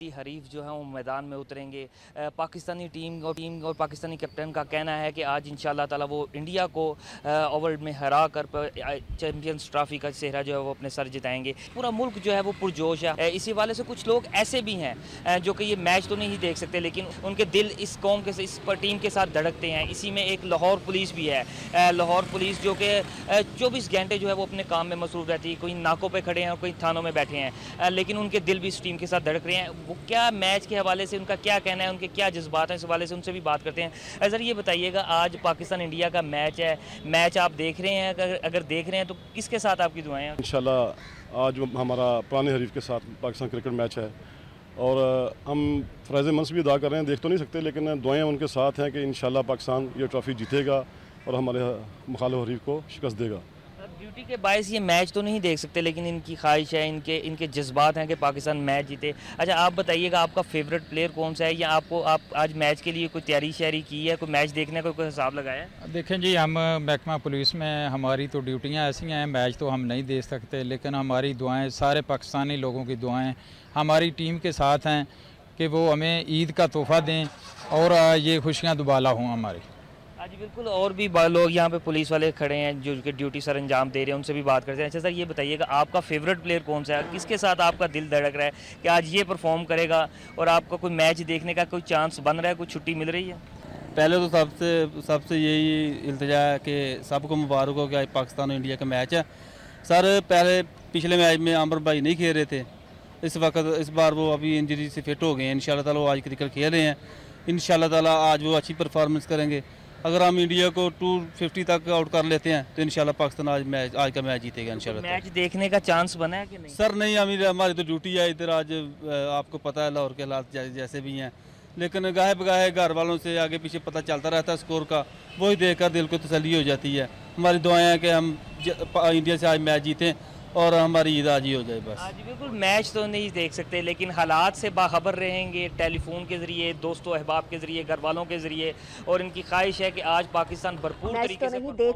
हरीफ जो है वो मैदान में उतरेंगे। पाकिस्तानी टीम और पाकिस्तानी कैप्टन का कहना है कि आज इंशाल्लाह ताला वो इंडिया को ओवल में हरा कर चैम्पियंस ट्रॉफी का सेहरा जो है वो अपने सर जिताएंगे। पूरा मुल्क जो है वो पुरजोश है। इसी वाले से कुछ लोग ऐसे भी हैं जो कि ये मैच तो नहीं देख सकते, लेकिन उनके दिल इस कौम के इस टीम के साथ धड़कते हैं। इसी में एक लाहौर पुलिस भी है। लाहौर पुलिस जो कि 24 घंटे जो है वो अपने काम में मसरूफ़ रहती है। कोई नाकों पर खड़े हैं और कोई थानों में बैठे हैं, लेकिन उनके दिल भी इस टीम के साथ धड़क रहे हैं। वो क्या मैच के हवाले से उनका क्या कहना है, उनके क्या जज्बात हैं, इस हवाले से उनसे भी बात करते हैं। सर ये बताइएगा, आज पाकिस्तान इंडिया का मैच है, मैच आप देख रहे हैं? अगर देख रहे हैं तो किसके साथ आपकी दुआएं हैं? इंशाल्लाह आज हमारा पुराने हरीफ के साथ पाकिस्तान क्रिकेट मैच है और हम फ़राइज़ मंस भी अदा कर रहे हैं। देख तो नहीं सकते, लेकिन दुआएं उनके साथ हैं कि इंशाल्लाह पाकिस्तान ये ट्रॉफ़ी जीतेगा और हमारे मुखालिफ हरीफ को शिकस्त देगा। ड्यूटी के बायस ये मैच तो नहीं देख सकते, लेकिन इनकी ख्वाहिश है, इनके जज्बात हैं कि पाकिस्तान मैच जीते। अच्छा आप बताइएगा, आपका फेवरेट प्लेयर कौन सा है, या आप आज मैच के लिए कोई तैयारी शैयारी की है, कोई मैच देखने का कोई हिसाब लगाया है? देखें जी, हम महकमा पुलिस में हमारी तो ड्यूटियाँ ऐसी हैं, मैच तो हम नहीं देख सकते, लेकिन हमारी दुआएँ, सारे पाकिस्तानी लोगों की दुआएँ हमारी टीम के साथ हैं कि वो हमें ईद का तोहफ़ा दें और ये खुशियाँ दुबाला हों हमारी। जी बिल्कुल, और भी लोग यहाँ पे पुलिस वाले खड़े हैं जो कि ड्यूटी सर अंजाम दे रहे हैं, उनसे भी बात करते हैं। अच्छा सर ये बताइएगा, आपका फेवरेट प्लेयर कौन सा है, किसके साथ आपका दिल धड़क रहा है कि आज ये परफॉर्म करेगा और आपका कोई मैच देखने का कोई चांस बन रहा है, कोई छुट्टी मिल रही है? पहले तो सबसे यही इल्तिजा है कि सबको मुबारक हो कि आज पाकिस्तान और इंडिया का मैच है। सर पहले पिछले मैच में आमर भाई नहीं खेल रहे थे, इस बार वो अभी इंजरी से फिट हो गए हैं। इंशाल्लाह ताला वो आज क्रिकेट खेल रहे हैं। इंशाल्लाह ताला आज वो अच्छी परफॉर्मेंस करेंगे। अगर हम इंडिया को 250 तक आउट कर लेते हैं तो इंशाल्लाह पाकिस्तान आज का मैच जीतेगा इंशाल्लाह। मैच देखने का चांस बना है कि नहीं? सर नहीं, हमारी तो ड्यूटी है इधर। आज आपको पता है लाहौर के हालात जैसे भी हैं, लेकिन गाहे बगाहे घर वालों से आगे पीछे पता चलता रहता है स्कोर का, वही देखकर दिल को तसल्ली हो जाती है। हमारी दुआएं हैं कि हम इंडिया से आज मैच जीतें और हमारी ईद आज ही हो जाए बस। आज बिल्कुल मैच तो नहीं देख सकते, लेकिन हालात से बाखबर रहेंगे टेलीफोन के ज़रिए, दोस्तों अहबाब के ज़रिए, घर वालों के ज़रिए, और इनकी ख्वाहिश है कि आज पाकिस्तान भरपूर तरीके से